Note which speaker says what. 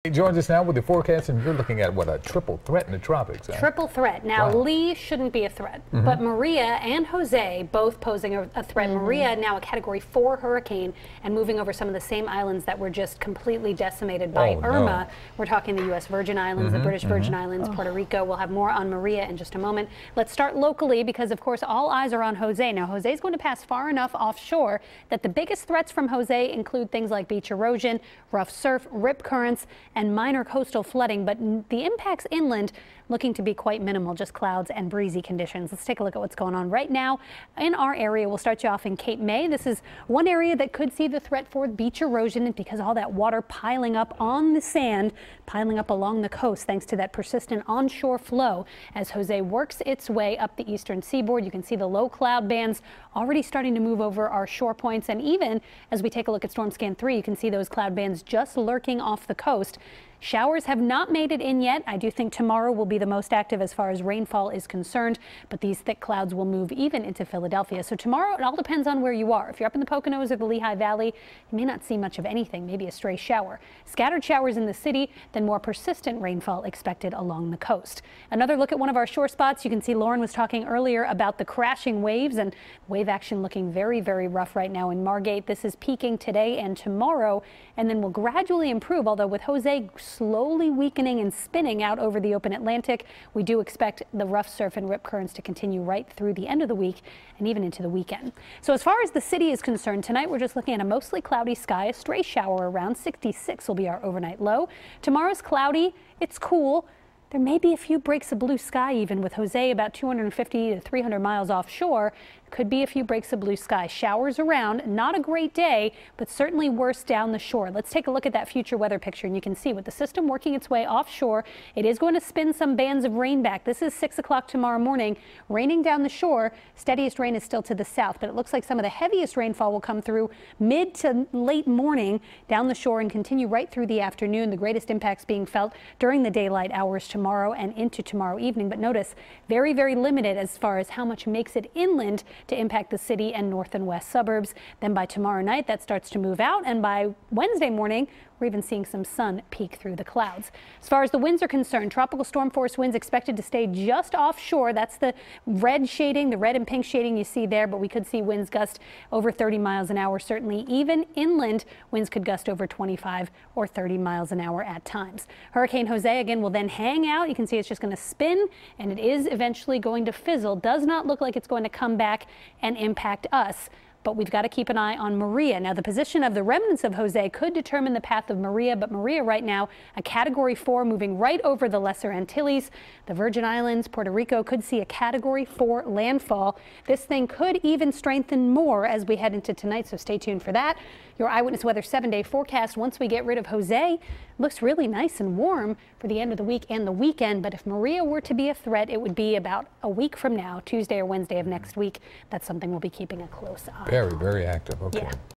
Speaker 1: He joins us now with the forecast, and you're looking at what, a triple threat in the tropics. Huh?
Speaker 2: Triple threat. Now,
Speaker 1: wow.
Speaker 2: Lee shouldn't be a threat, but Maria and Jose both posing a threat. Maria now a Category 4 hurricane and moving over some of the same islands that were just completely decimated by Irma. No. We're talking the U.S. Virgin Islands, the British Virgin Islands, Puerto Rico. We'll have more on Maria in just a moment. Let's start locally because, of course, all eyes are on Jose. Now, Jose is going to pass far enough offshore that the biggest threats from Jose include things like beach erosion, rough surf, rip currents, and minor coastal flooding, but the impacts inland looking to be quite minimal, just clouds and breezy conditions. Let's take a look at what's going on right now in our area. We'll start you off in Cape May. This is one area that could see the threat for beach erosion because all that water piling up on the sand, piling up along the coast thanks to that persistent onshore flow. As Jose works its way up the eastern seaboard, you can see the low cloud bands already starting to move over our shore points. And even as we take a look at Storm Scan 3, you can see those cloud bands just lurking off the coast. Showers have not made it in yet. I do think tomorrow will be the most active as far as rainfall is concerned, but these thick clouds will move even into Philadelphia. So tomorrow, it all depends on where you are. If you're up in the Poconos or the Lehigh Valley, you may not see much of anything, maybe a stray shower. Scattered showers in the city, then more persistent rainfall expected along the coast. Another look at one of our shore spots. You can see Lauren was talking earlier about the crashing waves and wave action looking very, very rough right now in Margate. This is peaking today and tomorrow, and then will gradually improve, although with Jose slowly weakening and spinning out over the open Atlantic, we do expect the rough surf and rip currents to continue right through the end of the week and even into the weekend. So as far as the city is concerned, tonight we're just looking at a mostly cloudy sky. A stray shower around 66 will be our overnight low. Tomorrow's cloudy. It's cool. There may be a few breaks of blue sky even with Jose about 250 to 300 miles offshore. Could be a few breaks of blue sky. Showers around. Not a great day, but certainly worse down the shore. Let's take a look at that future weather picture, and you can see with the system working its way offshore, it is going to spin some bands of rain back. This is 6 o'clock tomorrow morning. Raining down the shore. Steadiest rain is still to the south, but it looks like some of the heaviest rainfall will come through mid to late morning down the shore and continue right through the afternoon. The greatest impacts being felt during the daylight hours tomorrow and into tomorrow evening. But notice, very, very limited as far as how much makes it inland to impact the city and north and west suburbs. Then by tomorrow night, that starts to move out, and by Wednesday morning, we're even seeing some sun peek through the clouds. As far as the winds are concerned, tropical storm force winds expected to stay just offshore. That's the red shading, the red and pink shading you see there, but we could see winds gust over 30 miles an hour. Certainly even inland, winds could gust over 25 or 30 miles an hour at times. Hurricane Jose again will then hang out. You can see it's just going to spin, and it is eventually going to fizzle. Does not look like it's going to come back and impact us. But we've got to keep an eye on Maria. Now, the position of the remnants of Jose could determine the path of Maria, but Maria right now, a Category 4 moving right over the Lesser Antilles. The Virgin Islands, Puerto Rico could see a Category 4 landfall. This thing could even strengthen more as we head into tonight, so stay tuned for that. Your Eyewitness Weather 7-day forecast, once we get rid of Jose, looks really nice and warm for the end of the week and the weekend. But if Maria were to be a threat, it would be about a week from now, Tuesday or Wednesday of next week. That's something we'll be keeping a close eye on.
Speaker 1: Very, very active. Okay.
Speaker 2: Yeah.